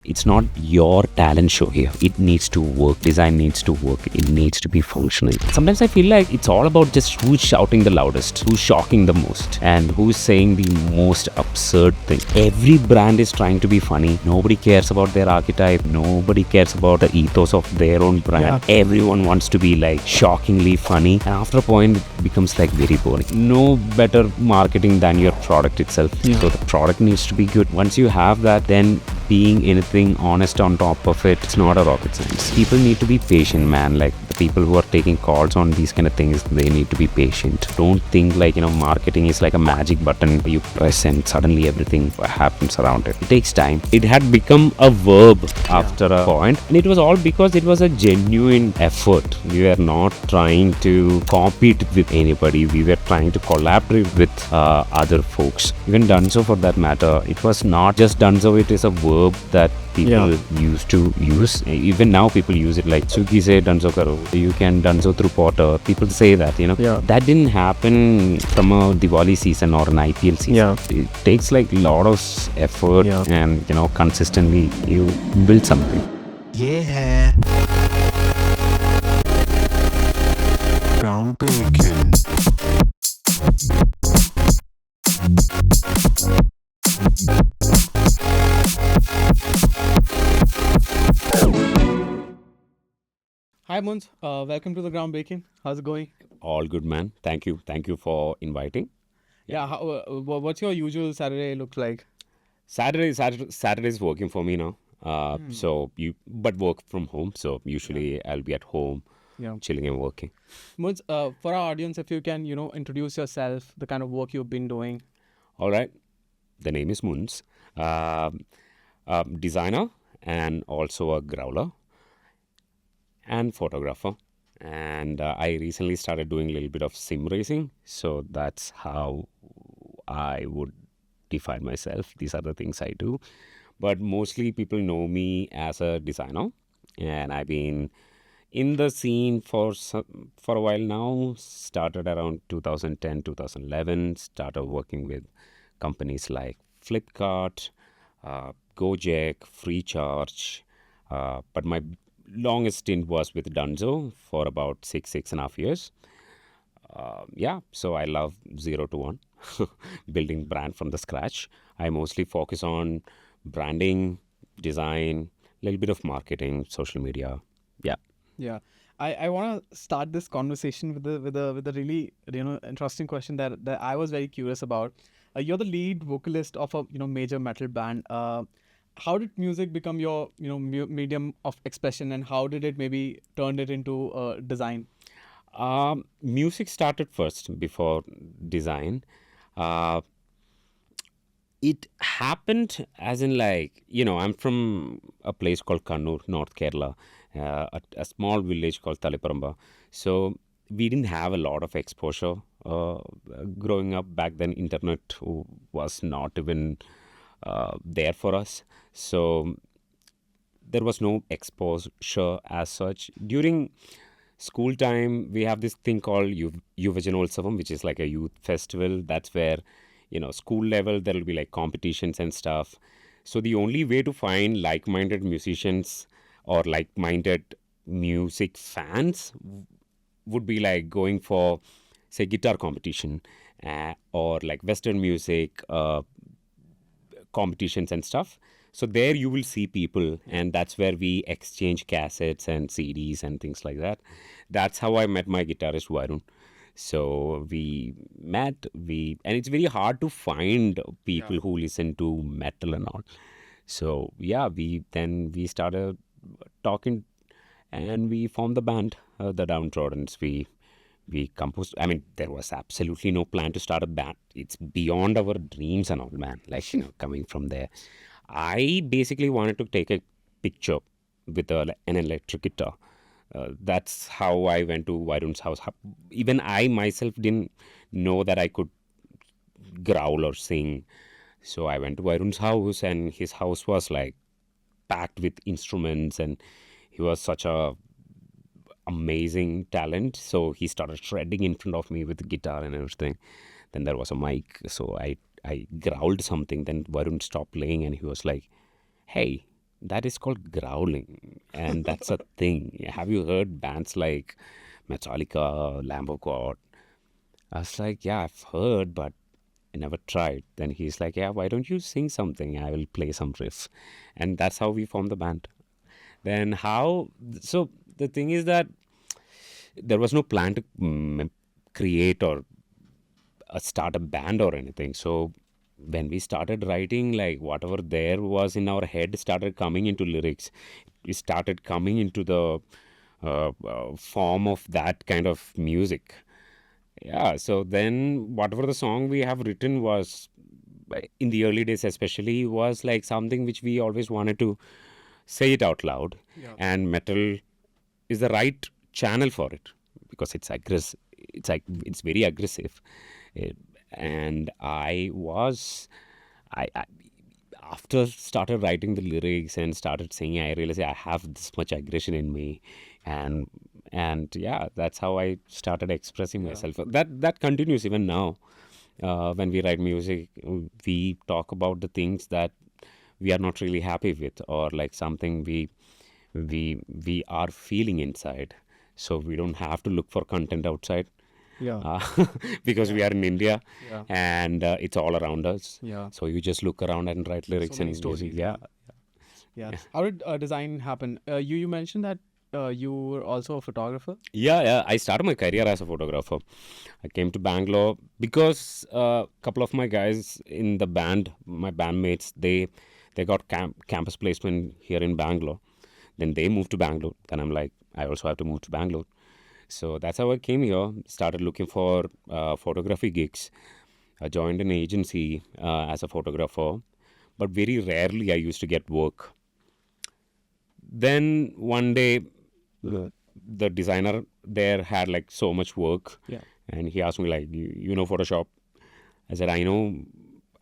It's not your talent show here. It needs to work. Design needs to work. It needs to be functional. Sometimes I feel like it's all about just who's shouting the loudest, who's shocking the most, and who's saying the most absurd thing. Every brand is trying to be funny. Nobody cares about their archetype. Nobody cares about the ethos of their own brand. Yeah. Everyone wants to be like shockingly funny. And after a point, it becomes like very boring. No better marketing than your product itself. Yeah. So the product needs to be good. Once you have that, then being anything honest on top of it, it's not a rocket science. People need to be patient, man. Like the people who are taking calls on these kind of things, they need to be patient. Don't think like, marketing is like a magic button you press and suddenly everything happens around it. It takes time. It had become a verb after a point, and it was all because it was a genuine effort. We were not trying to compete with anybody. We were trying to collaborate with other folks. Even Dunzo, for that matter, it was not just Dunzo, it is a verb that people used to use. Even now people use it, like Swiggy say Dunzo karo, you can Dunzo through Potter. People say that, that didn't happen from a Diwali season or an IPL season. It takes like a lot of effort and consistently you build something. Groundbreakin. Hi Munz, welcome to the Groundbreakin. How's it going? All good, man. Thank you for inviting. Yeah, what's your usual Saturday look like? Saturday is working for me now. But work from home. So usually I'll be at home, chilling and working. Munz, for our audience, if you can, introduce yourself, the kind of work you've been doing. All right. The name is Munz. Designer and also a growler and photographer. And I recently started doing a little bit of sim racing. So that's how I would define myself. These are the things I do. But mostly people know me as a designer. And I've been in the scene for a while now. Started around 2010, 2011. Started working with companies like Flipkart, Gojek, Free Charge. But my longest stint was with Dunzo for about 6.5 years. So I love 0 to 1, building brand from the scratch. I mostly focus on branding, design, a little bit of marketing, social media. Yeah. I want to start this conversation with a really interesting question that I was very curious about. You're the lead vocalist of a major metal band. How did music become your medium of expression, and how did it maybe turn it into design? Music started first before design. It happened as in like, I'm from a place called Kannur, North Kerala, a small village called Taliparamba. So we didn't have a lot of exposure growing up. Back then, internet was not even there for us. So there was no exposure as such. During school time, we have this thing called Yuvajanolsavam, which is like a youth festival. That's where, school level, there will be like competitions and stuff. So the only way to find like-minded musicians or like-minded music fans would be like going for, say, guitar competition or like Western music competitions and stuff. So there you will see people, and that's where we exchange cassettes and CDs and things like that. That's how I met my guitarist Varun. So we met, and it's very hard to find people who listen to metal and all. So we started talking, and we formed the band, the Downtrodens. We composed. I mean, there was absolutely no plan to start a band. It's beyond our dreams and all, man. Like, coming from there. I basically wanted to take a picture with an electric guitar. That's how I went to Varun's house. Even I myself didn't know that I could growl or sing. So I went to Varun's house, and his house was like packed with instruments, and he was such a amazing talent. So he started shredding in front of me with the guitar and everything. Then there was a mic, so I growled something. Then Varun stopped playing, and he was like, "Hey, that is called growling, and that's a thing. Have you heard bands like Metallica, Lamb of God? I was like, yeah, I've heard, but I never tried. Then he's like, yeah, why don't you sing something? I will play some riff. And that's how we formed the band. Then so the thing is that there was no plan to create or start a band or anything. So when we started writing, like whatever there was in our head started coming into lyrics. We started coming into the form of that kind of music. Yeah, so then whatever the song we have written was, in the early days especially, was like something which we always wanted to say it out loud. Yeah. And metal is the right channel for it because it's aggressive. It's very aggressive. And I after started writing the lyrics and started singing, I realized I have this much aggression in me, and yeah, that's how I started expressing myself. That continues even now. When we write music, we talk about the things that we are not really happy with, or like something we are feeling inside. So we don't have to look for content outside. Yeah. Because we are in India, Yeah. and it's all around us. Yeah. So you just look around and write lyrics many and music. stories, Yeah. Yeah. How did design happen? You mentioned that you were also a photographer. Yeah. I started my career as a photographer. I came to Bangalore because a couple of my guys in the band, my bandmates, they got campus placement here in Bangalore. Then they moved to Bangalore. Then I'm like, I also have to move to Bangalore. So that's how I came here. Started looking for photography gigs. I joined an agency as a photographer, but very rarely I used to get work. Then one day, the designer there had like so much work, Yeah. and he asked me like, you know Photoshop? I said, I know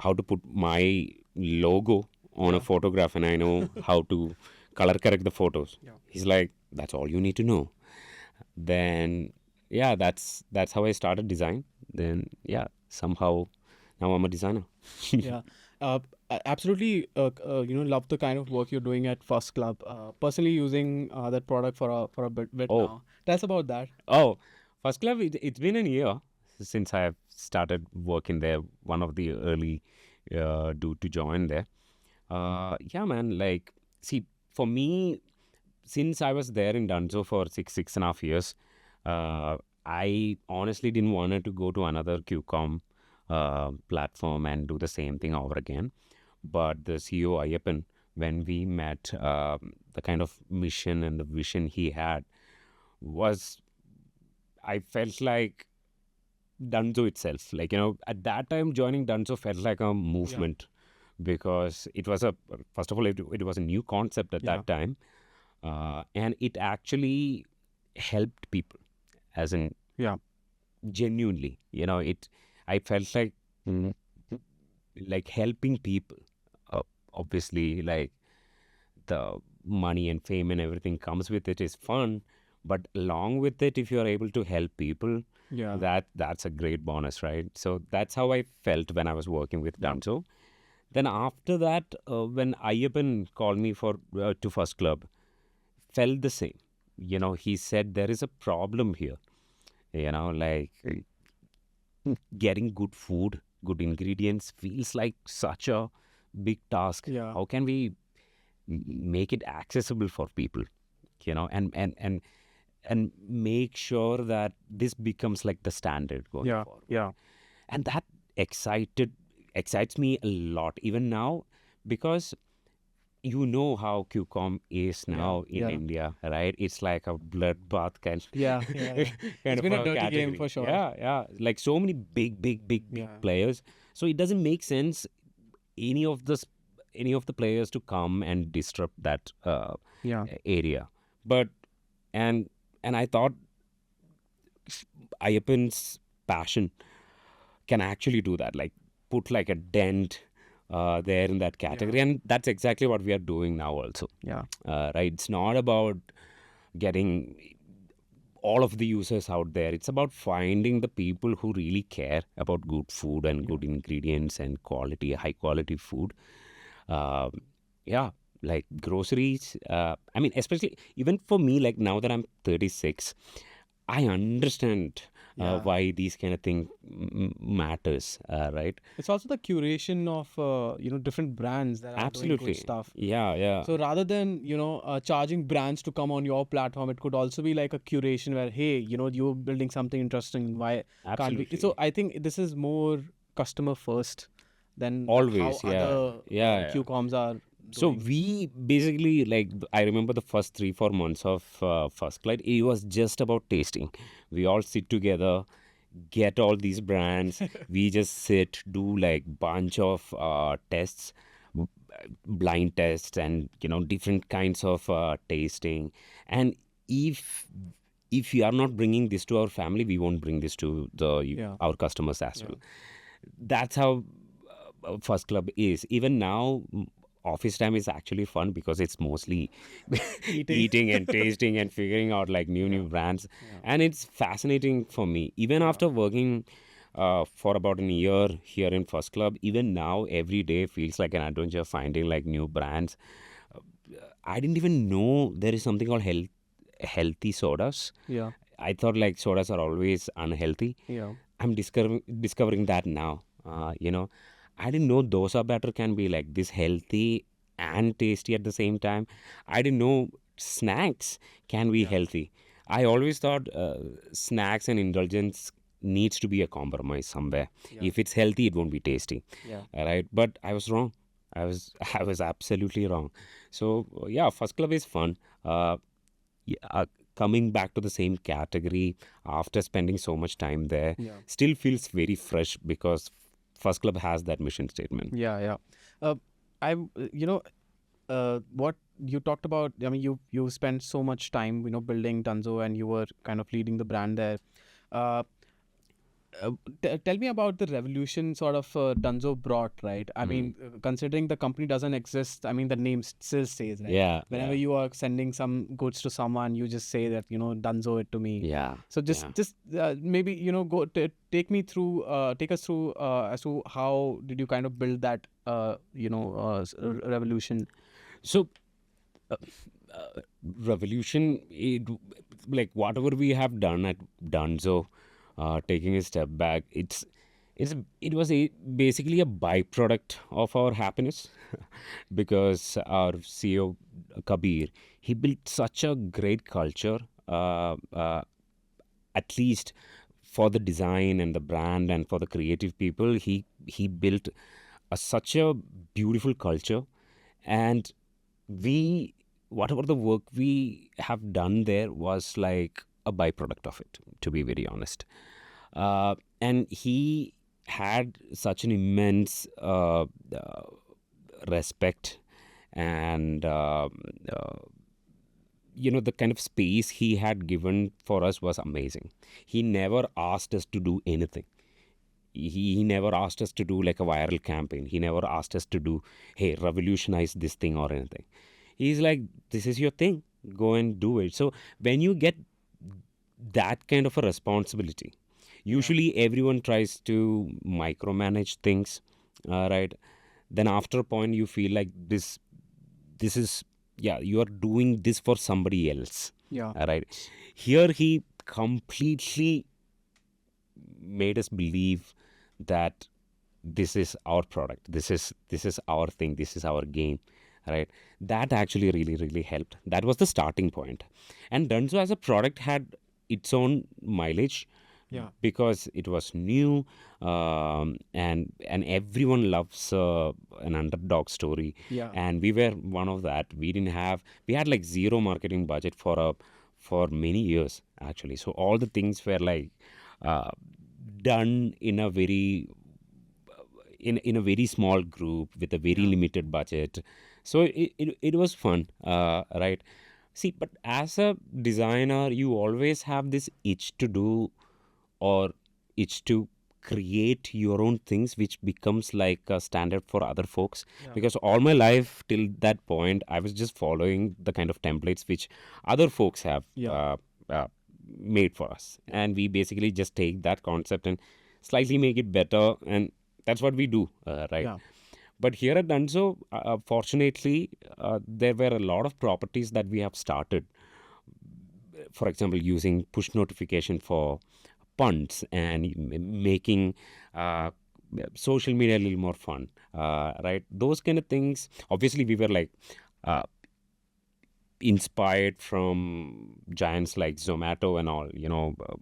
how to put my logo on a photograph, and I know how to color correct the photos. Yeah. He's like, that's all you need to know. Then yeah, that's how I started design. Then yeah, somehow now I'm a designer. Yeah. Absolutely. Love the kind of work you're doing at First Club. Personally using that product for a bit Oh. now. Tell us about that. Oh, First Club, it's been a year since I have started working there. One of the early dude to join there. Yeah, man, like, see, for me, since I was there in Dunzo for 6.5 years, I honestly didn't want to go to another QCOM platform and do the same thing over again. But the CEO, Ayyappan, when we met, the kind of mission and the vision he had was, I felt like Dunzo itself. Like, at that time, joining Dunzo felt like a movement because it was first of all, it was a new concept at that time. And it actually helped people, as in genuinely. I felt like helping people. Obviously, like the money and fame and everything comes with it is fun, but along with it, if you are able to help people, that's a great bonus, right? So that's how I felt when I was working with Dunzo. Then after that, when Ayyappan called me to First Club, felt the same. He said there is a problem here. Like getting good food, good ingredients feels like such a big task. Yeah. How can we make it accessible for people? And make sure that this becomes like the standard going forward. Yeah. And that excites me a lot even now, because how QCOM is now in India, right? It's like a bloodbath kind Yeah. It's been a dirty category. game for sure. Yeah. Like so many big players. So it doesn't make sense any of the players to come and disrupt that area. But and I thought Ayyappan's passion can actually do that, like put like a dent there in that category. And that's exactly what we are doing now also. Yeah. Right. It's not about getting all of the users out there. It's about finding the people who really care about good food and good ingredients and high quality food. like groceries. I mean, especially even for me, like now that I'm 36, I understand Yeah. why these kind of thing matters, right? It's also the curation of different brands that are doing good Absolutely. stuff. Yeah, yeah. So rather than charging brands to come on your platform, it could also be like a curation where, hey, you're building something interesting. Why can't we? Absolutely. So I think this is more customer first than how Always, yeah. other Yeah, yeah. QComs are So doing. we basically like I remember the first 3-4 months of First Light. It was just about tasting. We all sit together, get all these brands. We just sit, do like bunch of tests, b- blind tests, and different kinds of tasting. And if if we are not bringing this to our family, we won't bring this to Yeah. our customers as Yeah. well. That's how First Club is. Even now, office time is actually fun because it's mostly eating and tasting and figuring out like new brands, Yeah. and it's fascinating for me. Even after working for about a year here in First Club, even now every day feels like an adventure finding like new brands. I didn't even know there is something called healthy sodas. Yeah. I thought like sodas are always unhealthy. Yeah. I'm discovering that now. I didn't know dosa batter can be like this healthy and tasty at the same time. I didn't know snacks can be healthy. I always thought snacks and indulgence needs to be a compromise somewhere. Yeah. If it's healthy, it won't be tasty. Yeah. All right, but I was wrong. I was I was absolutely wrong. So yeah, First Club is fun. Yeah, coming back to the same category after spending so much time there Yeah. still feels very fresh because First Club has that mission statement. Yeah. Yeah. What you talked about, I mean, you spent so much time, building Dunzo, and you were kind of leading the brand there. Uh, Tell me about the revolution sort of Dunzo brought, right? I mean, considering the company doesn't exist, I mean, the name still stays, right? Yeah, Whenever you are sending some goods to someone, you just say that, Dunzo it to me. yeah. So just maybe, go take us through as to how did you kind of build that, revolution? So revolution, like whatever we have done at Dunzo, taking a step back, it was basically a byproduct of our happiness because our CEO Kabir, he built such a great culture, at least for the design and the brand and for the creative people. He built such a beautiful culture, and we whatever the work we have done there was like a byproduct of it, to be very honest. And he had such an immense respect, and the kind of space he had given for us was amazing. He never asked us to do anything. He never asked us to do like a viral campaign. He never asked us to do, hey, revolutionize this thing or anything. He's like, this is your thing, go and do it. So when you get that kind of a responsibility, usually everyone tries to micromanage things, right? Then after a point you feel like this is, yeah, you are doing this for somebody else. Yeah. Right. Here he completely made us believe that this is our product, this is our thing, this is our game, right? That actually really helped. That was the starting point. And Dunzo as a product had its own mileage, Yeah. because it was new, and everyone loves an underdog story. Yeah. And we were one of that. We had like zero marketing budget for many years actually. So all the things were like done in a very in a very small group with a very limited budget. So it was fun, right? See, but as a designer, you always have this itch to do, or itch to create your own things, which becomes like a standard for other folks. Because all my life till that point, I was just following the kind of templates which other folks have made for us, and we basically just take that concept and slightly make it better, and that's what we do, right? Yeah. But here at Dunzo, fortunately, there were a lot of properties that we have started. For example, using push notification for punts and making uh, social media a little more fun, right? Those kind of things. Obviously, we were like uh, inspired from giants like Zomato and all.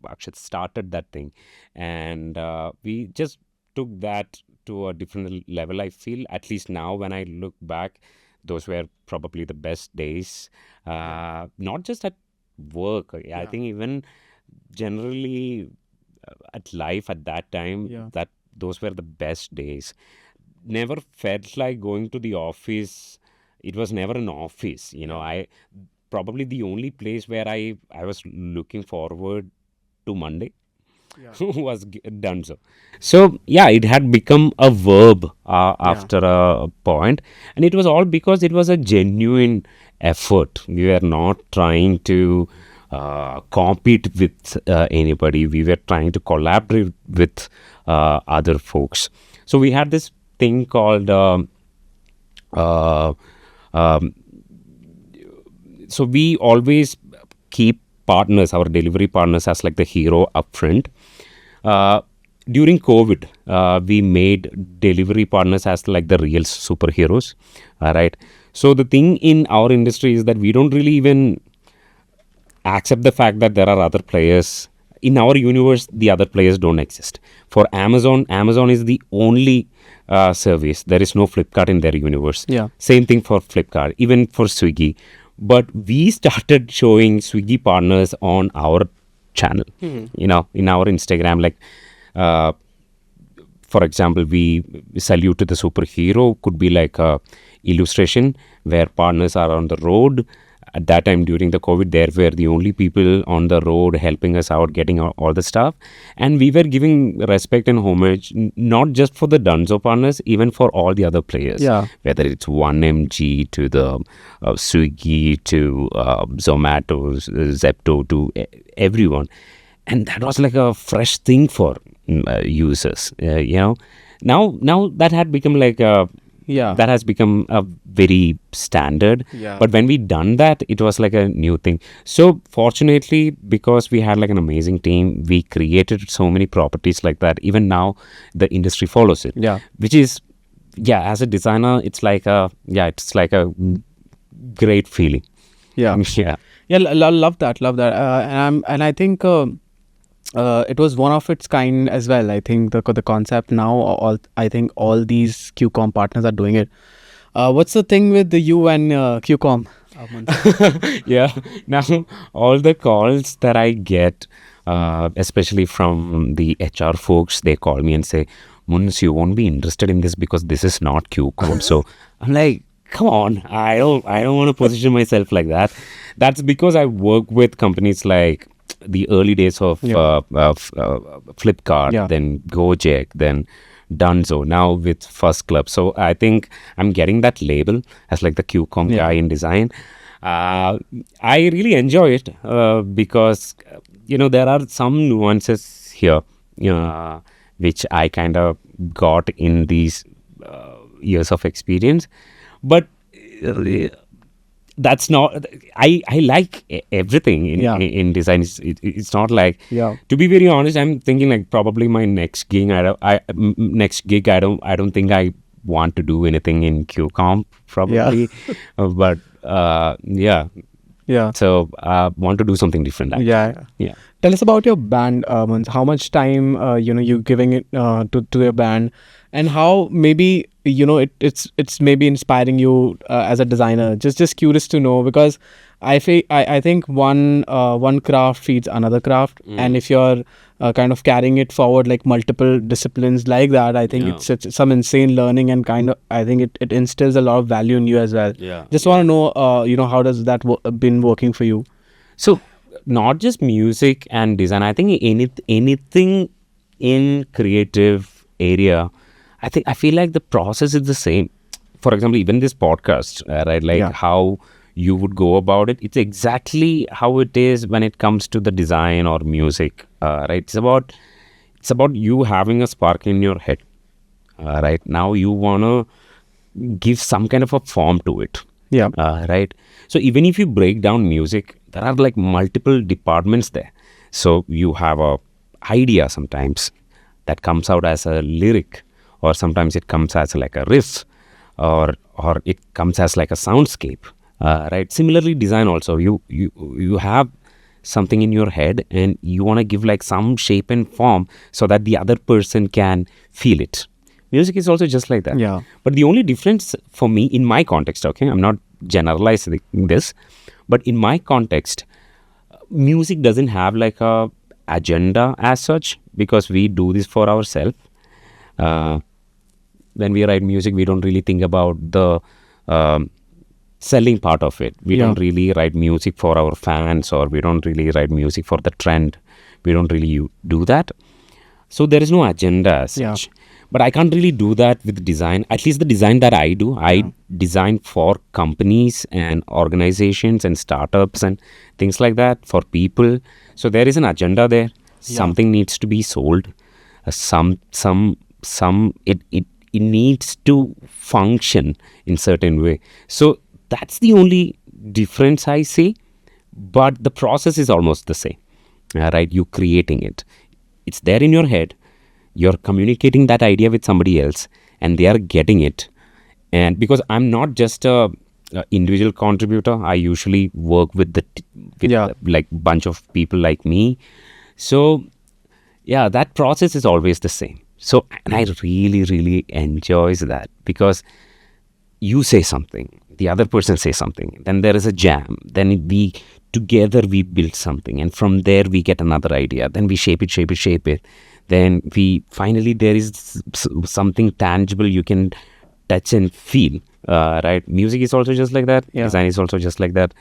Akshat started that thing, and we just took that to a different level. I feel, at least now when I look back, those were probably the best days. Not just at work. I think even generally at life at that time, that those were the best days. Never felt like going to the office. It was never an office. I probably the only place where I was looking forward to Monday was Dunzo. So yeah, it had become a verb after a point, and it was all because it was a genuine effort. We were not trying to compete with anybody. We were trying to collaborate with other folks. So we had this thing called so we always keep partners, our delivery partners, as like the hero upfront. During COVID, we made delivery partners as like the real superheroes. Right. So the thing in our industry is that we don't really even accept the fact that there are other players. In our universe, the other players don't exist. For Amazon is the only service. There is no Flipkart in their universe. Same thing for Flipkart, even for Swiggy. But we started showing Swiggy partners on our channel, in our Instagram. Like, for example, we salute to the superhero could be like a illustration where partners are on the road. At that time during the COVID, there were the only people on the road helping us out, getting all the stuff. And we were giving respect and homage, not just for the Dunzo partners, even for all the other players. Whether it's 1MG to the Swiggy to Zomato, Zepto, to everyone. And that was like a fresh thing for users. Now that had become like a... that has become a very standard. But when we done that, it was like a new thing. So fortunately, because we had like an amazing team, we created so many properties like that. Even now, the industry follows it. Which is, as a designer, it's like a great feeling. Love that. And I think it was one of its kind as well. I think the concept now, I think all these QCOM partners are doing it. What's the thing with the you and QCOM? Now all the calls that I get, especially from the HR folks, they call me and say, Munz, you won't be interested in this because this is not QCOM. So I'm like, come on, I don't want to position myself like that. That's because I work with companies like the early days of Flipkart, then Gojek, then Dunzo, now with First Club. So I think I'm getting that label as like the QCOM guy in design. I really enjoy it because there are some nuances here which I kind of got in these years of experience. But that's not... I like everything in design. It's not like... To be very honest, I'm thinking like probably my next gig. I don't think I want to do anything in QCOM probably. But so I want to do something different. Tell us about your band, Munz. How much time you giving it to your band, and how maybe it's maybe inspiring you as a designer. Just curious to know, because I think one craft feeds another craft, and if you're kind of carrying it forward like multiple disciplines like that, I think it's some insane learning, and kind of I think it instills a lot of value in you as well. Just want to know how does that been working for you? So not just music and design. I think anything in creative area, I feel like the process is the same. For example, even this podcast, right? Like how you would go about it. It's exactly how it is when it comes to the design or music, right? It's about you having a spark in your head, right? Now you want to give some kind of a form to it. Yeah. Right. So even if you break down music, there are like multiple departments there. So you have a idea sometimes that comes out as a lyric, or sometimes it comes as like a riff, or it comes as like a soundscape. Right. Similarly, design also, you have something in your head and you want to give like some shape and form so that the other person can feel it. Music is also just like that. Yeah. But the only difference for me in my context, okay, I'm not generalizing this, but in my context, music doesn't have like a agenda as such, because we do this for ourselves. When we write music, we don't really think about the selling part of it. We don't really write music for our fans, or we don't really write music for the trend. We don't really do that. So there is no agenda as such. But I can't really do that with design. At least the design that I do, I design for companies and organizations and startups and things like that, for people. So there is an agenda there. Something needs to be sold. It needs to function in certain way. So that's the only difference I see. But the process is almost the same. Right? You creating it. It's there in your head. You're communicating that idea with somebody else, and they are getting it. And because I'm not just a individual contributor, I usually work with like bunch of people like me. So yeah, that process is always the same. So, and I really, really enjoys that, because you say something, the other person says something, then there is a jam, then we together we build something, and from there we get another idea, then we shape it. Then we finally, there is something tangible you can touch and feel. Right? Music is also just like that. Design is also just like that.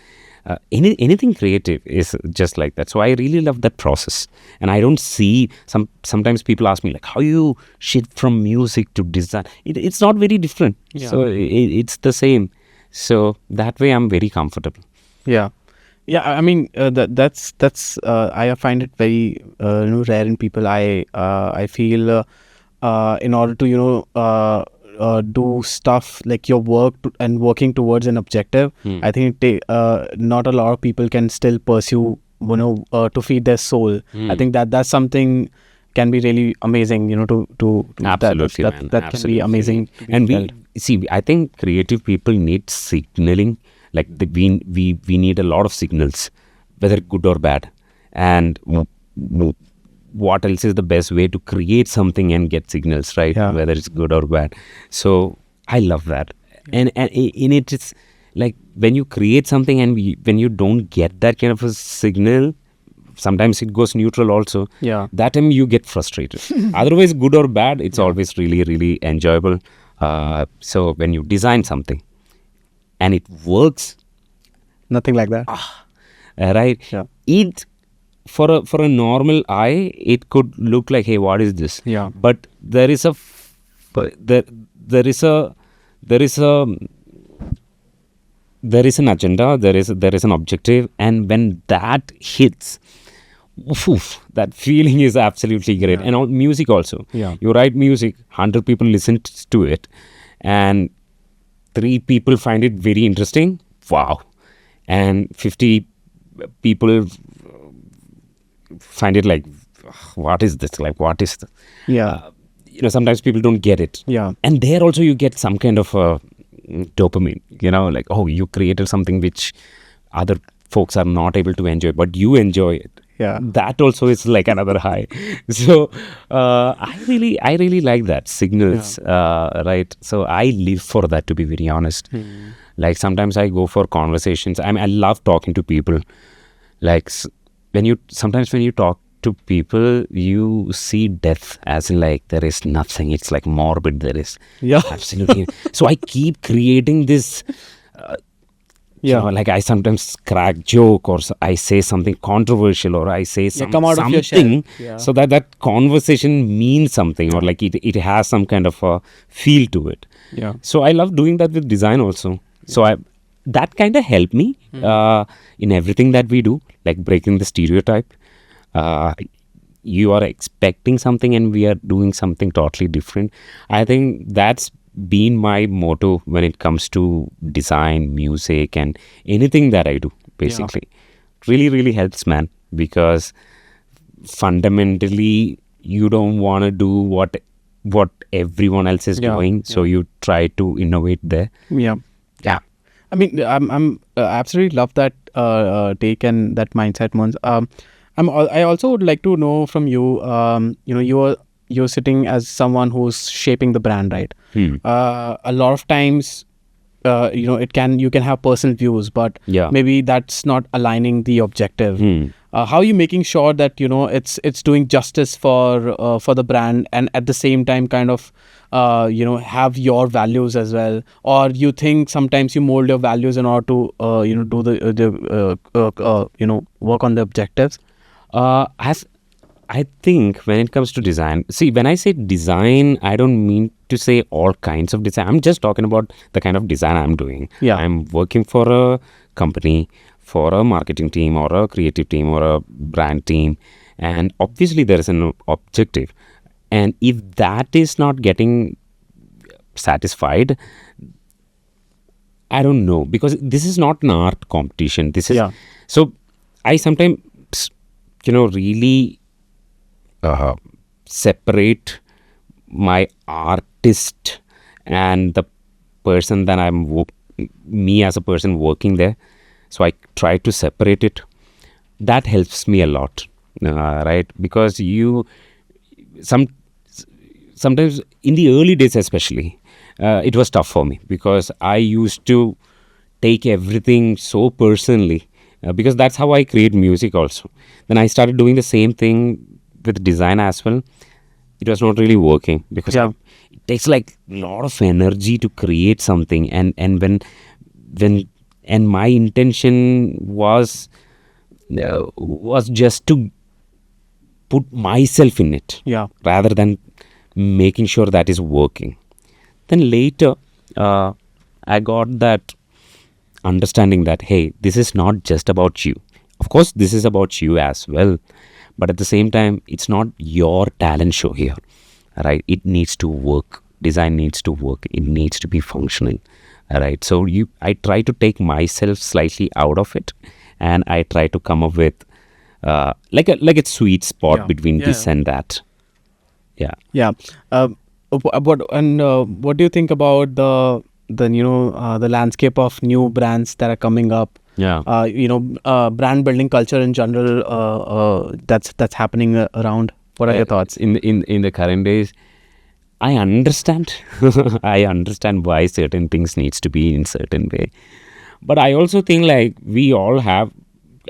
Anything creative is just like that. So I really love that process. And I don't see, sometimes people ask me like, how you shift from music to design? It's not very different. So it's the same. So that way I'm very comfortable. Yeah. Yeah, I mean that's I find it very rare in people. I feel in order to do stuff like your work and working towards an objective, I think not a lot of people can still pursue to feed their soul. I think that's something can be really amazing. To absolutely, that can be amazing. And I think creative people need signaling. Like we need a lot of signals, whether good or bad. And what else is the best way to create something and get signals, right? Whether it's good or bad. So I love that. And in it, it's like when you create something and when you don't get that kind of a signal, sometimes it goes neutral also. That time you get frustrated. Otherwise, good or bad, it's always really, really enjoyable. So when you design something, and it works, nothing like that. Right? It for a normal eye, it could look like, hey, what is this? But there is an agenda. There is an objective, and when that hits, that feeling is absolutely great. And all music also. You write music, 100 people listen to it, and 3 people find it very interesting. Wow. And 50 people find it like, what is this? Like, what is this? Sometimes people don't get it. And there also you get some kind of dopamine, like, oh, you created something which other folks are not able to enjoy, but you enjoy it. That also is like another high. So I really like that signals, right? So I live for that, to be very honest. Like sometimes I go for conversations. I love talking to people. Like when you talk to people, you see death as in like there is nothing. It's like morbid. There is absolutely. So I keep creating this. Like I sometimes crack joke, or I say something controversial, or I say come out something of your shell. So that conversation means something, or like it has some kind of a feel to it. So I love doing that with design also. So that kind of helped me in everything that we do, like breaking the stereotype. You are expecting something and we are doing something totally different. I think that's been my motto when it comes to design, music, and anything that I do, basically. Really, really helps, man, because fundamentally you don't want to do what everyone else is doing, so you try to innovate there. Yeah. I mean, I'm absolutely love that take and that mindset, Munz. I also would like to know from you. You're sitting as someone who's shaping the brand, right? A lot of times, you can have personal views, but maybe that's not aligning the objective. How are you making sure that it's doing justice for the brand, and at the same time kind of have your values as well? Or you think sometimes you mold your values in order to do the work on the objectives? As I think when it comes to design, see, when I say design, I don't mean to say all kinds of design. I'm just talking about the kind of design I'm doing. I'm working for a company, for a marketing team or a creative team or a brand team, and obviously there is an objective. And if that is not getting satisfied, I don't know, because this is not an art competition. This is so I sometimes really separate my artist and the person that me as a person working there. So I try to separate it. That helps me a lot, right? Because sometimes in the early days especially, it was tough for me, because I used to take everything so personally, because that's how I create music also. Then I started doing the same thing with design as well. It was not really working, because it takes like a lot of energy to create something, and when my intention was just to put myself in it, rather than making sure that is working. Then later I got that understanding that, hey, this is not just about you. Of course this is about you as well, but at the same time, it's not your talent show here, right? It needs to work. Design needs to work. It needs to be functional, right? So I try to take myself slightly out of it, and I try to come up with like a sweet spot between this and that. What do you think about the landscape of new brands that are coming up? Brand building culture in general, that's happening around. What are your thoughts? In the current days, I understand I understand why certain things needs to be in certain way, but I also think like we all have,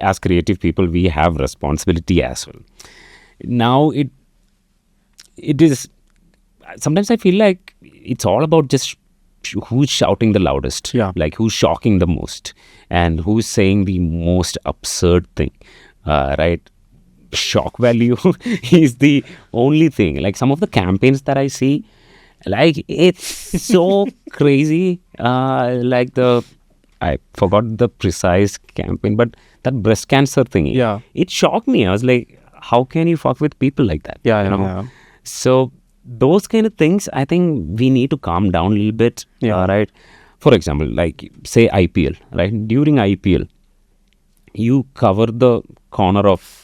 as creative people, we have responsibility as well. Now it is, sometimes I feel like it's all about just who's shouting the loudest, like who's shocking the most, and who's saying the most absurd thing, right? Shock value is the only thing. Like some of the campaigns that I see, like it's so crazy. Like I forgot the precise campaign, but that breast cancer thing, it shocked me. I was like, how can you fuck with people like that? So those kind of things, I think we need to calm down a little bit, right? For example, like say IPL, right? During IPL, you cover the corner of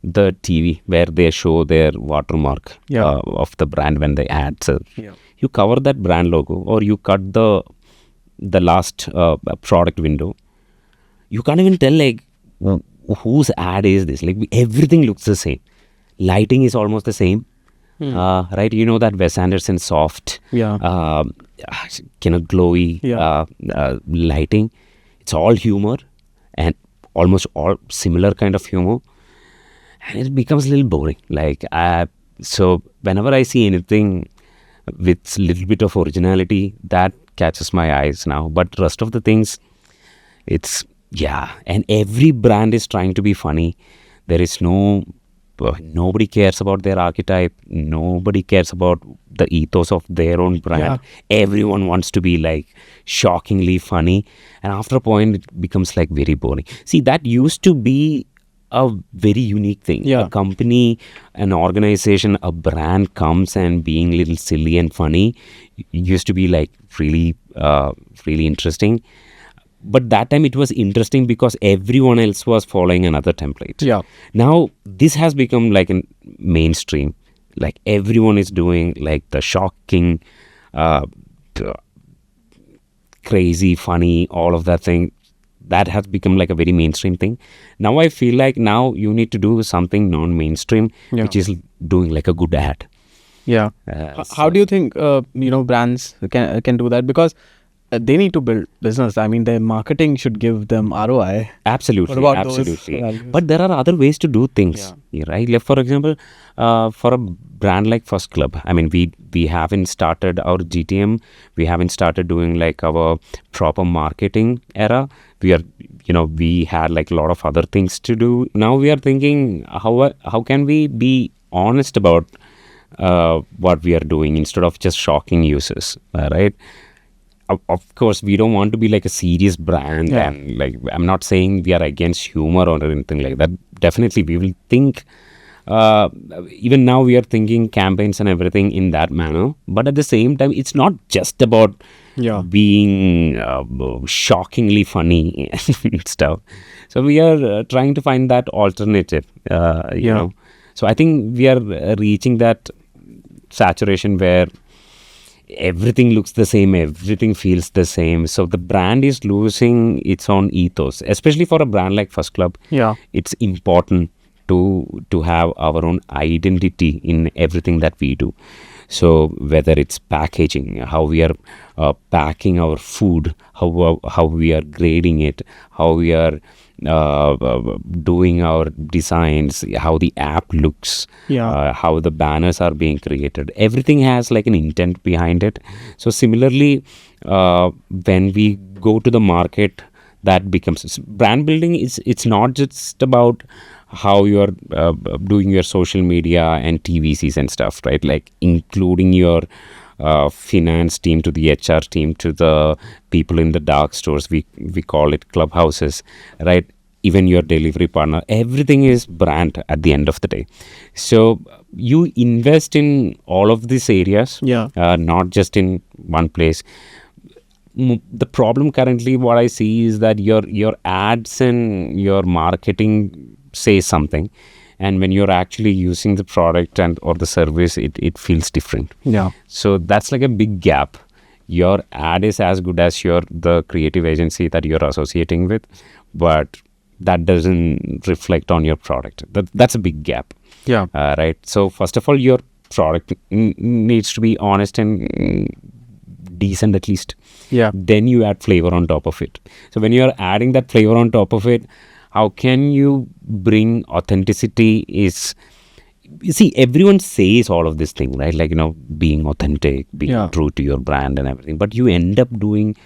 the TV where they show their watermark of the brand when they add. So you cover that brand logo, or you cut the last product window. You can't even tell like whose ad is this. Like everything looks the same. Lighting is almost the same. Right, that Wes Anderson soft, glowy lighting. It's all humor, and almost all similar kind of humor, and it becomes a little boring. Like so whenever I see anything with little bit of originality, that catches my eyes now. But rest of the things, it's and every brand is trying to be funny. There is nobody cares about their archetype. Nobody cares about the ethos of their own brand. Everyone wants to be like shockingly funny, and after a point it becomes like very boring. See, that used to be a very unique thing. Yeah. A company, an organization, a brand comes and being a little silly and funny used to be like really interesting. But that time it was interesting because everyone else was following another template. Yeah. Now this has become like a mainstream. Like everyone is doing like the shocking, crazy, funny, all of that thing. That has become like a very mainstream thing. Now I feel like now you need to do something non-mainstream, which is doing like a good ad. Yeah. How do you think brands can do that? Because they need to build business. I mean, their marketing should give them ROI. Absolutely, What about those absolutely. values? But there are other ways to do things, right? Like for example, for a brand like First Club, I mean, we haven't started our GTM. We haven't started doing like our proper marketing era. We had like a lot of other things to do. Now we are thinking, how can we be honest about what we are doing instead of just shocking users, right? Of course, we don't want to be like a serious brand, and like I'm not saying we are against humor or anything like that. Definitely, we will think. Even now, we are thinking campaigns and everything in that manner. But at the same time, it's not just about being shockingly funny and stuff. So we are trying to find that alternative. You know. So I think we are reaching that saturation where everything looks the same, everything feels the same. So the brand is losing its own ethos, especially for a brand like First Club. It's important to have our own identity in everything that we do. So whether it's packaging, how we are packing our food, how we are grading it, how we are doing our designs, how the app looks, how the banners are being created, everything has like an intent behind it. So similarly, when we go to the market, that becomes brand building. It's not just about how you're doing your social media and TVCs and stuff, right? Like including your finance team to the HR team to the people in the dark stores. We call it clubhouses, right? Even your delivery partner, everything is brand at the end of the day. So you invest in all of these areas, not just in one place. The problem currently, what I see is that your ads and your marketing say something, and when you're actually using the product and or the service, it feels different. So that's like a big gap. Your ad is as good as the creative agency that you're associating with, but that doesn't reflect on your product. That's a big gap. Right. So first of all, your product needs to be honest and decent at least. Then you add flavor on top of it. So when you're adding that flavor on top of it, how can you bring authenticity? You see, everyone says all of this thing, right? Like, being authentic, being true to your brand and everything. But you end up doing,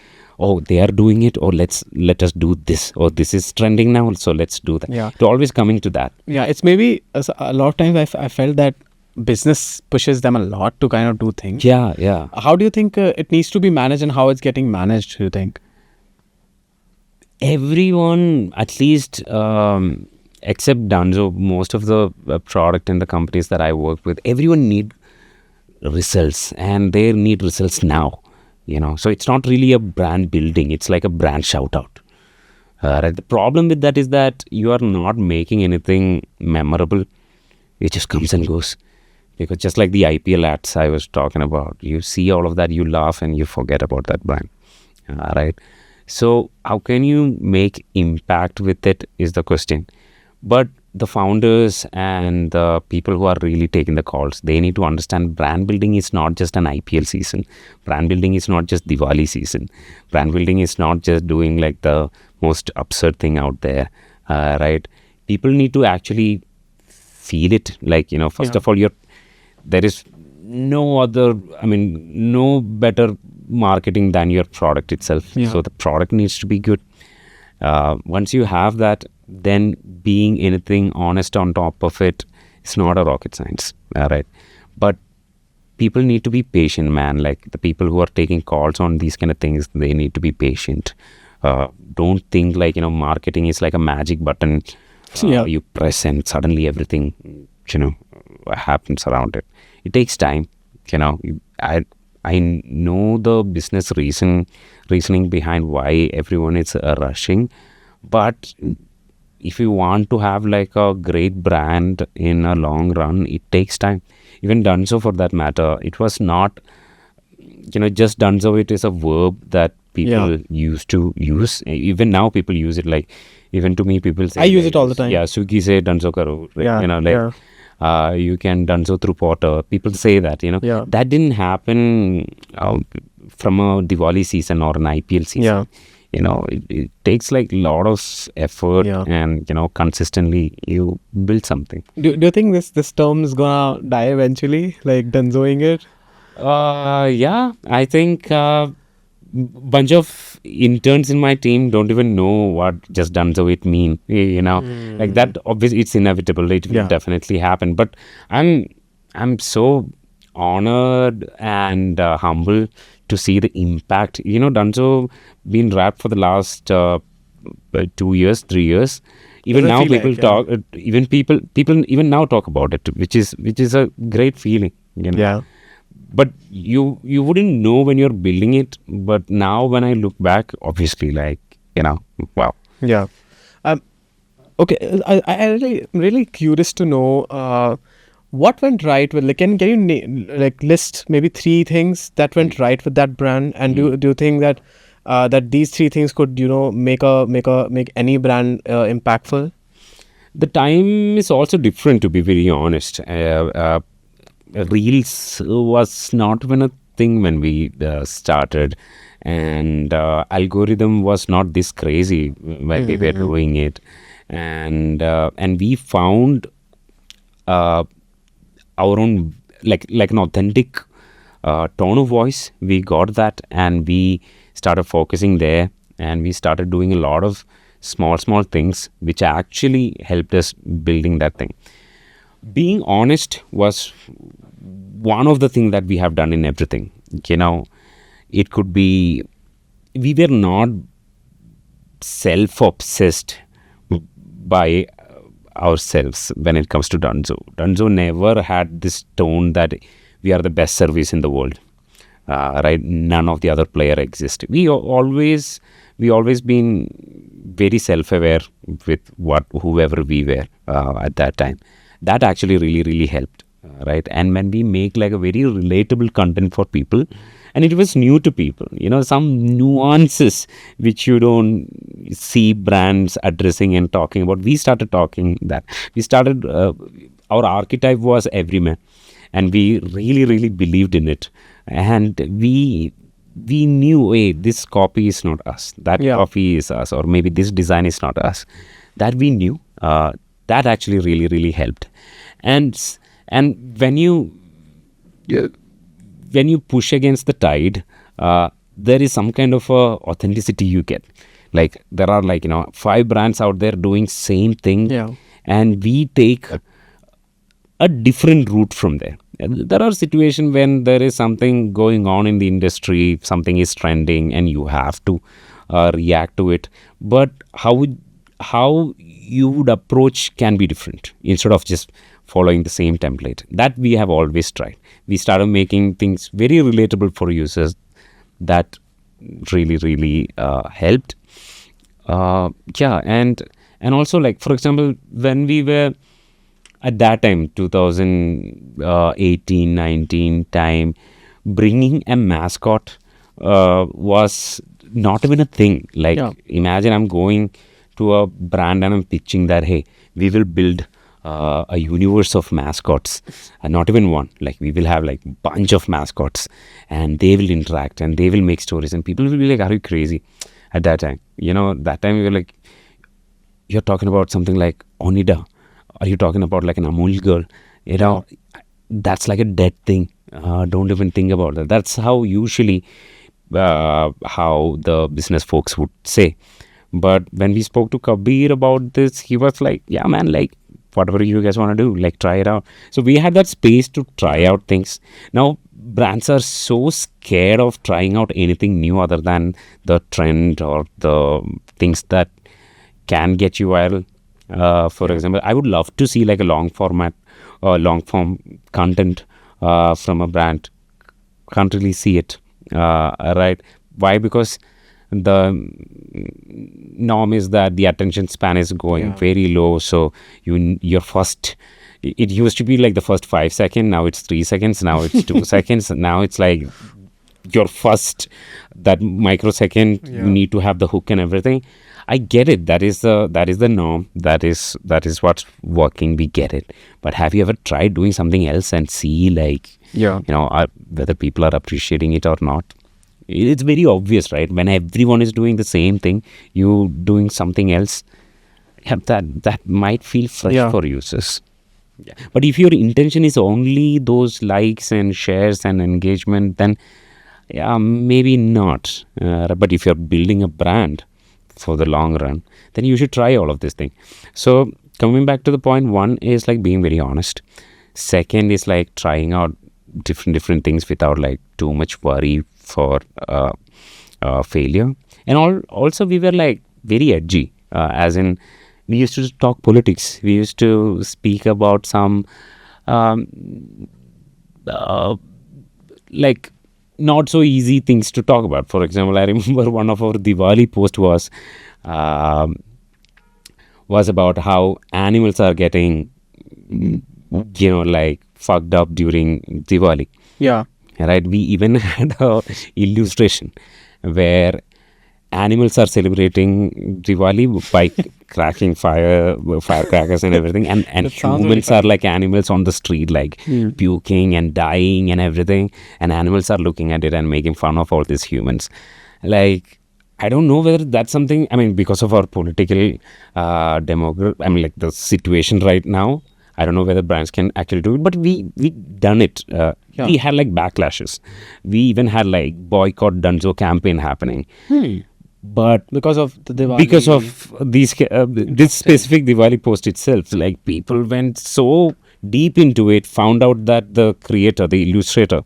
they are doing it, or let us do this, or this is trending now, so let's do that. To always coming to that. It's maybe a lot of times I felt that business pushes them a lot to kind of do things. How do you think it needs to be managed, and how it's getting managed, do you think? Everyone, at least except Dunzo, most of the product and the companies that I work with, everyone need results, and they need results now. So it's not really a brand building, it's like a brand shout out. Right? The problem with that is that you are not making anything memorable. It just comes and goes. Because just like the IPL ads I was talking about, you see all of that, you laugh and you forget about that brand. Right? So how can you make impact with it is the question. But the founders and the people who are really taking the calls, they need to understand brand building is not just an IPL season. Brand building is not just Diwali season. Brand building is not just doing like the most absurd thing out there, right? People need to actually feel it. Like, first of all, there is no better marketing than your product itself. So the product needs to be good. Once you have that, then being anything honest on top of it, it's not a rocket science, right? But people need to be patient, man. Like the people who are taking calls on these kind of things, they need to be patient. Don't think like, marketing is like a magic button Yeah. You press and suddenly everything, happens around it. It takes time. I know the business reasoning behind why everyone is rushing, but if you want to have like a great brand in a long run, it takes time. Even Dunzo, for that matter, it was not, just Dunzo. It is a verb that people used to use. Even now, people use it. Like, even to me, people say, I use it all the time. Yeah, Swiggy se Dunzo karo. Yeah. You can Dunzo through Porter. People say that, Yeah. that didn't happen from a Diwali season or an IPL season. Yeah. It takes like a lot of effort, Yeah. and consistently you build something. Do you think this term is gonna die eventually? Like Dunzoing it? Yeah, I think bunch of interns in my team don't even know what just Dunzo it mean. Like that. Obviously, it's inevitable. It will definitely happen. But I'm so honored and humble to see the impact. Dunzo been wrapped for the last 2 years, 3 years. Even Does it now, feel people like, talk. Even people even now talk about it, which is a great feeling. Yeah. But you wouldn't know when you're building it. But now when I look back, obviously, like, wow. Yeah. Okay. I'm really curious to know what went right with, like, can you list maybe 3 things that went right with that brand, and do you think that that these 3 things could make any brand impactful? The time is also different, to be very honest. Reels was not even a thing when we started, and algorithm was not this crazy when we were doing it, and we found our own, like an authentic tone of voice. We got that, and we started focusing there, and we started doing a lot of small things which actually helped us building that thing. Being honest was one of the things that we have done in everything. It could be, we were not self-obsessed by ourselves when it comes to Dunzo. Dunzo never had this tone that we are the best service in the world. Right? None of the other player exist. We always been very self-aware with whoever we were at that time. That actually really helped, right? And when we make like a very relatable content for people, and it was new to people, some nuances which you don't see brands addressing and talking about. We started talking that. We started, our archetype was everyman, and we really believed in it. And we knew, hey, this copy is not us, that copy is us, or maybe this design is not us. That we knew. That actually really helped. And when you push against the tide, there is some kind of authenticity you get. Like, there are 5 brands out there doing same thing, and we take a different route from there. There are situations when there is something going on in the industry, something is trending, and you have to react to it. But how you would approach can be different, instead of just following the same template. That we have always tried. We started making things very relatable for users. That really helped. And also, like, for example, when we were at that time, 2018, 19 time, bringing a mascot was not even a thing. Like, imagine I'm going to a brand and I'm pitching that, hey, we will build a universe of mascots, and not even one. Like, we will have like bunch of mascots, and they will interact and they will make stories, and people will be like, are you crazy? At that time, that time we were like, you're talking about something like Onida. Are you talking about like an Amul girl? That's like a dead thing. Don't even think about that. That's how usually how the business folks would say. But when we spoke to Kabir about this, he was like, yeah, man, like, whatever you guys want to do, like, try it out. So we had that space to try out things. Now, brands are so scared of trying out anything new other than the trend or the things that can get you viral. For example, I would love to see like a long format or long form content from a brand. Can't really see it, right? Why? Because the norm is that the attention span is going very low. So your first, it used to be like the first 5 seconds. Now it's 3 seconds. Now it's 2 seconds. Now it's like your first, that microsecond. You need to have the hook and everything. I get it. That is the norm. That is what's working. We get it. But have you ever tried doing something else and see like, whether people are appreciating it or not? It's very obvious, right? When everyone is doing the same thing, you doing something else, that might feel fresh for users. Yeah. But if your intention is only those likes and shares and engagement, then maybe not. But if you're building a brand for the long run, then you should try all of this thing. So coming back to the point, one is like being very honest. Second is like trying out different things without like too much worry for failure. And also we were like very edgy, as in we used to talk politics. We used to speak about some like not so easy things to talk about. For example, I remember one of our Diwali post was about how animals are getting like fucked up during Diwali. Yeah. Right. We even had a illustration where animals are celebrating Diwali by cracking firecrackers and everything, and humans are like animals on the street, like puking and dying and everything, and animals are looking at it and making fun of all these humans. Like, I don't know whether that's something, I mean, because of our political like the situation right now, I don't know whether brands can actually do it, but we done it. We had like backlashes. We even had like boycott Dunzo campaign happening. But because of the Diwali, because of these this specific Diwali post itself, like people went so deep into it, found out that the creator, the illustrator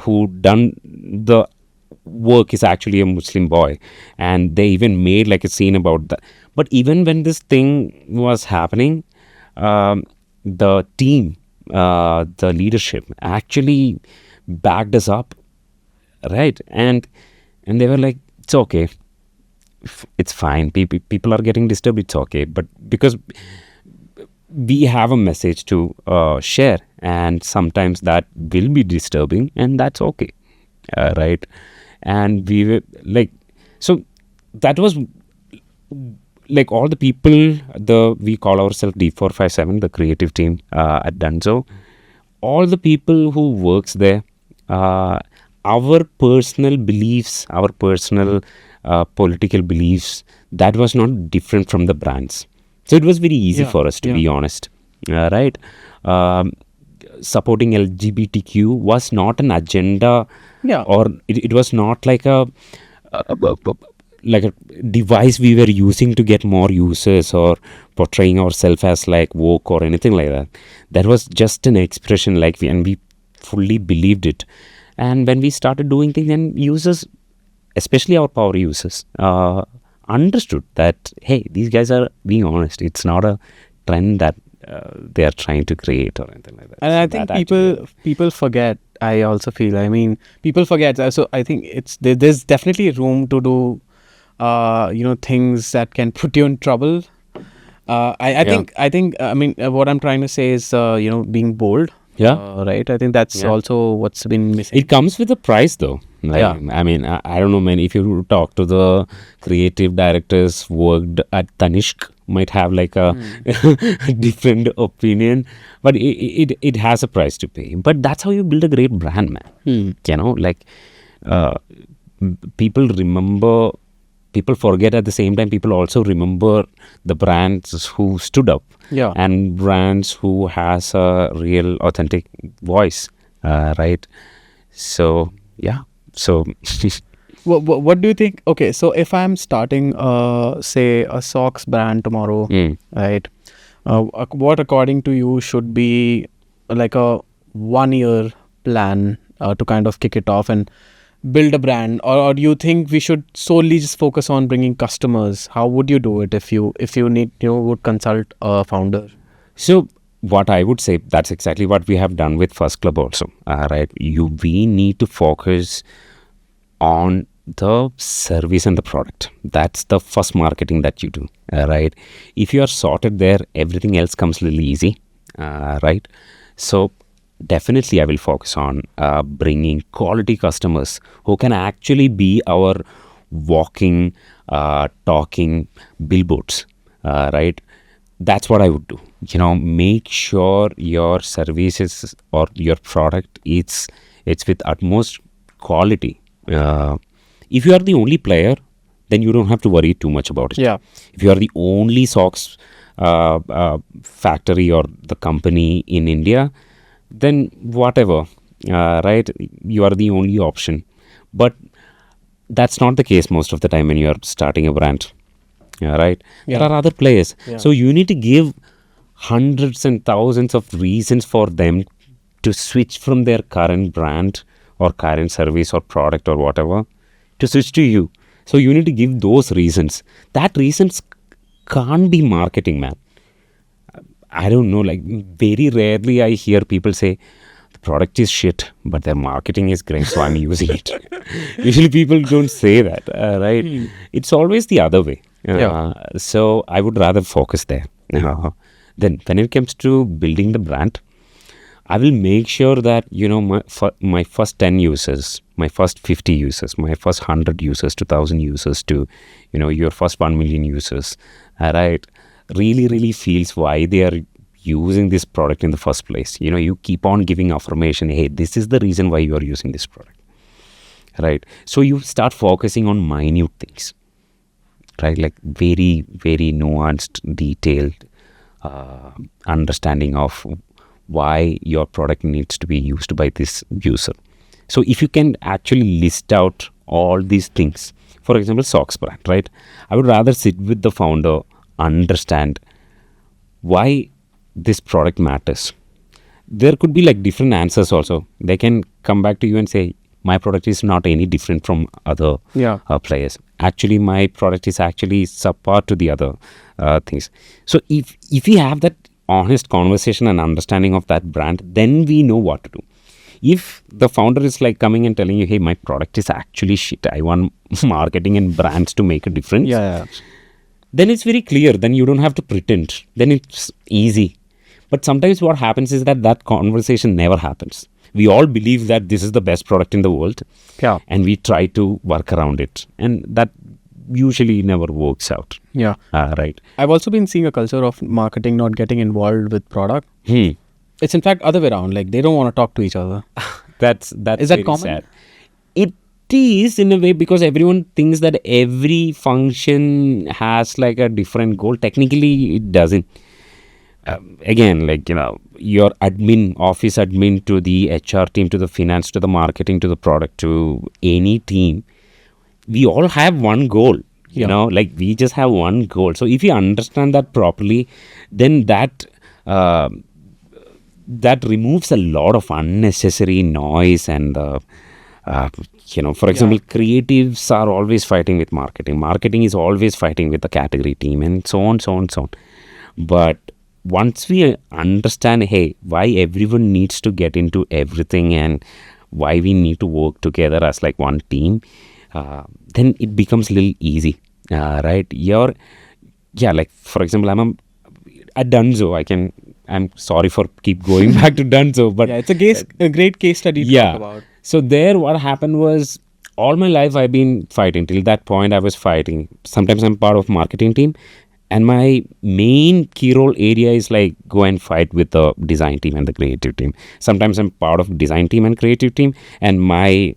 who done the work is actually a Muslim boy, and they even made like a scene about that. But even when this thing was happening, the team, the leadership actually backed us up, right? And they were like, it's okay, it's fine, people are getting disturbed, it's okay. But because we have a message to share, and sometimes that will be disturbing, and that's okay, right? And we were like, so that was like all the people, we call ourselves D457, the creative team at Dunzo. All the people who works there, our personal beliefs, our personal political beliefs, that was not different from the brands. So it was very easy for us, to be honest, right? Supporting LGBTQ was not an agenda, or it was not like a device we were using to get more users or portraying ourselves as like woke or anything like that. That was just an expression, like and we fully believed it. And when we started doing things, then users, especially our power users, understood that, hey, these guys are being honest. It's not a trend that they are trying to create or anything like that. And so I think people forget. I also feel. I mean, people forget. So I think there's definitely room to do, things that can put you in trouble. I think. I mean, what I'm trying to say is, being bold. Yeah. Right. I think that's also what's been missing. It comes with a price, though. Like, I mean, I don't know, man. If you talk to the creative directors worked at Tanishq, might have like a different opinion, but it has a price to pay. But that's how you build a great brand, man. Like people remember. People forget at the same time. People also remember the brands who stood up, and brands who has a real authentic voice, right? So so what do you think? Okay, so if I'm starting say a socks brand tomorrow, right, what according to you should be like a 1 year plan to kind of kick it off? And build a brand, or do you think we should solely just focus on bringing customers? How would you do it if you need would consult a founder? So what I would say, that's exactly what we have done with First Club also. Right? We need to focus on the service and the product. That's the first marketing that you do. Right? If you are sorted there, everything else comes a little easy. Right? So definitely I will focus on bringing quality customers who can actually be our walking, talking billboards. Right? That's what I would do. Make sure your services or your product it's with utmost quality. If you are the only player, then you don't have to worry too much about it. Yeah. If you are the only socks factory or the company in India, then whatever, right? You are the only option. But that's not the case most of the time when you are starting a brand. Right? Yeah. There are other players. Yeah. So you need to give hundreds and thousands of reasons for them to switch from their current brand or current service or product or whatever to switch to you. So you need to give those reasons. That reasons can't be marketing, man. I don't know, like very rarely I hear people say the product is shit, but their marketing is great, so I'm using it. Usually people don't say that, right? It's always the other way. So I would rather focus there. Then when it comes to building the brand, I will make sure that, my first 10 users, my first 50 users, my first 100 users, 2,000 users to, your first 1 million users, right, really feels why they are using this product in the first place. You keep on giving affirmation, hey, this is the reason why you are using this product, right? So you start focusing on minute things, right? Like very, very nuanced, detailed understanding of why your product needs to be used by this user. So if you can actually list out all these things, for example, socks brand, right? I would rather sit with the founder, understand why this product matters. There could be like different answers also. They can come back to you and say, my product is not any different from other players. Actually, my product is actually subpar to the other things. So if we have that honest conversation and understanding of that brand, then we know what to do. If the founder is like coming and telling you, hey, my product is actually shit, I want marketing and brands to make a difference, then it's very clear. Then you don't have to pretend. Then it's easy. But sometimes what happens is that conversation never happens. We all believe that this is the best product in the world, and we try to work around it, and that usually never works out. Right. I've also been seeing a culture of marketing not getting involved with product. It's in fact other way around. Like they don't want to talk to each other. Is that common? Sad. It is in a way, because everyone thinks that every function has like a different goal. Technically, it doesn't. Again, like, your office admin to the HR team, to the finance, to the marketing, to the product, to any team, we all have one goal, like we just have one goal. So if you understand that properly, then that removes a lot of unnecessary noise and, for example, creatives are always fighting with marketing. Marketing is always fighting with the category team and so on. But once we understand, hey, why everyone needs to get into everything and why we need to work together as like one team, then it becomes a little easy, right? Like for example, I'm at Dunzo. I'm sorry for keep going back to Dunzo, but it's a great case study to talk about. So there, what happened was, all my life I've been fighting. Till that point, I was fighting. Sometimes I'm part of marketing team. And my main key role area is like go and fight with the design team and the creative team. Sometimes I'm part of design team and creative team. And my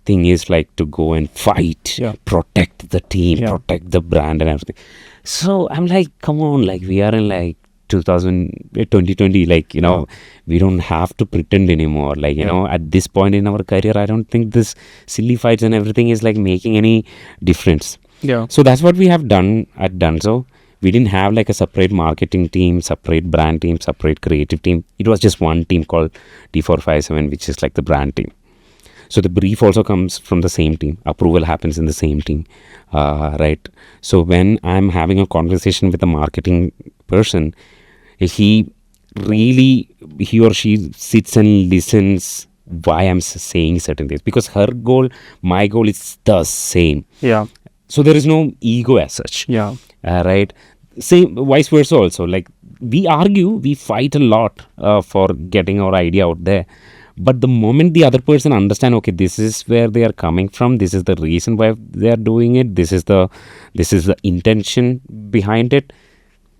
thing is like to go and fight, protect the team, protect the brand and everything. So I'm like, come on, like we are in like 2020, like, we don't have to pretend anymore. Like, at this point in our career, I don't think this silly fights and everything is like making any difference. So that's what we have done at Dunzo. We didn't have like a separate marketing team, separate brand team, separate creative team. It was just one team called D457, which is like the brand team. So the brief also comes from the same team. Approval happens in the same team, right? So when I'm having a conversation with a marketing person, he or she sits and listens why I'm saying certain things, because her goal, my goal is the same. Yeah. So there is no ego as such. Yeah. Right? Same, vice versa also. Like, we argue, we fight a lot for getting our idea out there. But the moment the other person understand, okay, this is where they are coming from, this is the reason why they are doing it, this is the intention behind it,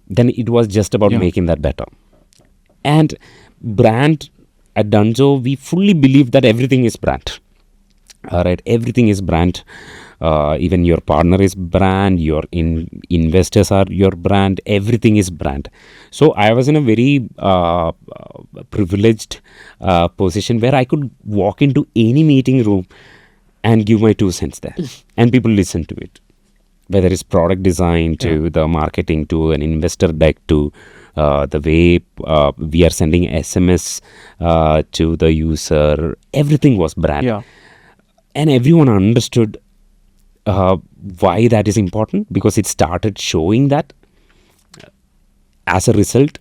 then it was just about making that better. And brand at Dunzo, we fully believe that everything is brand. All right, everything is brand. Even your partner is brand, your investors are your brand, everything is brand. So I was in a very privileged position where I could walk into any meeting room and give my 2 cents there, and people listen to it, whether it's product design to the marketing to an investor deck to the way we are sending SMS to the user. Everything was brand. And everyone understood why that is important, because it started showing that. As a result,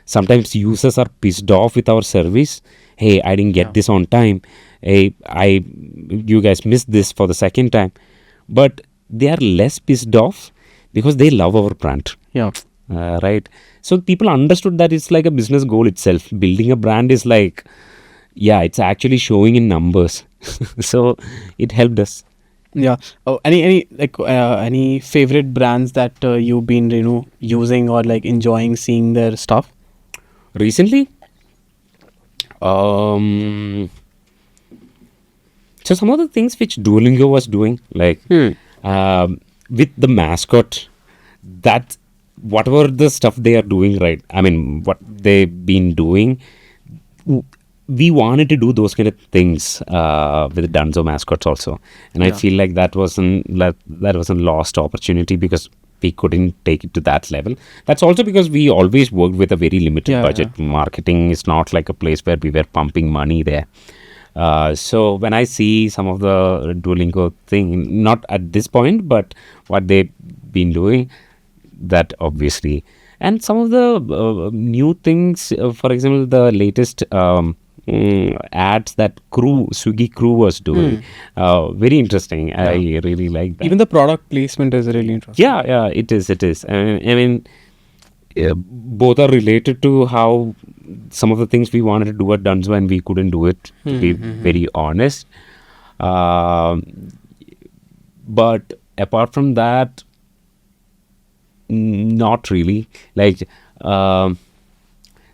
sometimes users are pissed off with our service. Hey, I didn't get this on time. Hey, you guys missed this for the second time. But they are less pissed off because they love our brand. Right? So people understood that it's like a business goal itself. Building a brand is like, it's actually showing in numbers. So it helped us. Oh, any favorite brands that you've been using or like enjoying seeing their stuff recently? So some of the things which Duolingo was doing, like with the mascot, that whatever the stuff they are doing, right? I mean, what they've been doing, we wanted to do those kind of things with Dunzo mascots also, and I feel like that was a lost opportunity because we couldn't take it to that level. That's also because we always worked with a very limited budget. Marketing is not like a place where we were pumping money there. So when I see some of the Duolingo thing, not at this point, but what they've been doing, that obviously, and some of the new things, for example, the latest ads that Swiggy Crew was doing, very interesting. I really like that. Even the product placement is really interesting. It is. I mean, both are related to how some of the things we wanted to do at Dunzo and we couldn't do it, to be very honest. But apart from that, not really. Like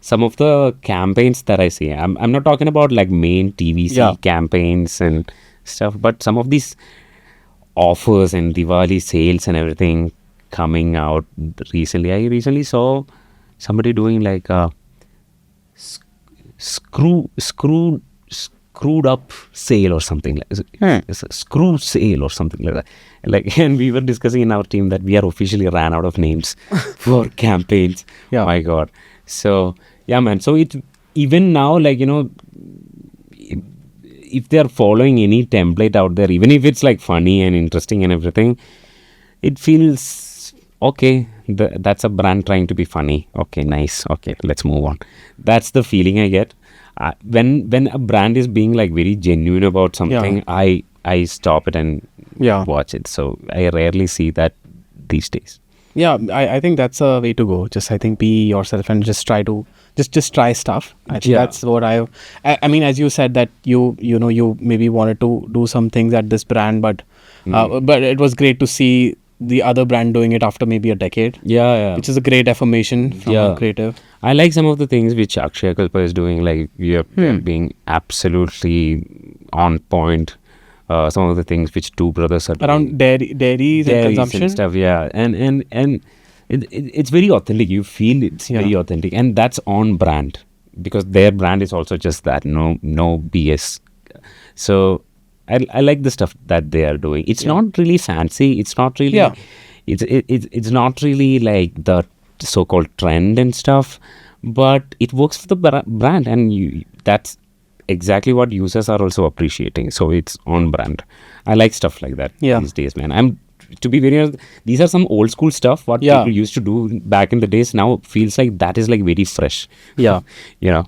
some of the campaigns that I see, I'm not talking about like main TVC campaigns and stuff, but some of these offers and Diwali sales and everything coming out recently. I recently saw somebody doing like a screwed up sale or something like it's a screw sale or something like that. Like, and we were discussing in our team that we are officially ran out of names for campaigns. My God. So man. So it even now, like, if they are following any template out there, even if it's like funny and interesting and everything, it feels okay. That's a brand trying to be funny. Okay, nice. Okay, let's move on. That's the feeling I get. When a brand is being like very genuine about something, I stop it and watch it. So I rarely see that these days. I think that's a way to go. Just, I think, be yourself and just try to just try stuff. I think that's what I mean, as you said that you maybe wanted to do some things at this brand, but it was great to see the other brand doing it after maybe a decade. Which is a great affirmation from a creative. I like some of the things which Akshay Kalpa is doing, like you're being absolutely on point. Some of the things which two brothers are around doing. dairies and consumption and stuff, and it's very authentic. You feel it's very authentic, and that's on brand, because their brand is also just that, no BS. So I like the stuff that they are doing. It's not really fancy. It's not really. It's not really like the so-called trend and stuff, but it works for the brand, and that's exactly what users are also appreciating. So it's on brand. I like stuff like that these days, man. To be very honest, these are some old school stuff what people used to do back in the days. Now it feels like that is like very fresh. Yeah. You know,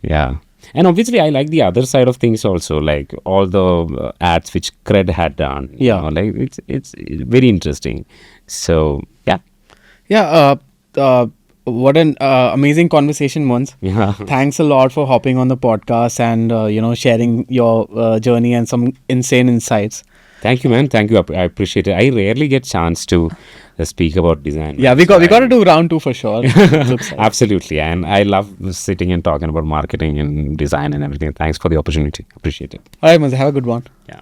yeah. And obviously, I like the other side of things also, like all the ads which Cred had done. Yeah. You know, like it's very interesting. So yeah. Yeah. What an amazing conversation, Munz. Yeah. Thanks a lot for hopping on the podcast and sharing your journey and some insane insights. Thank you, man. Thank you. I appreciate it. I rarely get chance to speak about design. Yeah, we got to do round 2 for sure. Looks like. Absolutely. And I love sitting and talking about marketing and design and everything. Thanks for the opportunity. Appreciate it. All right, Munz, have a good one. Yeah.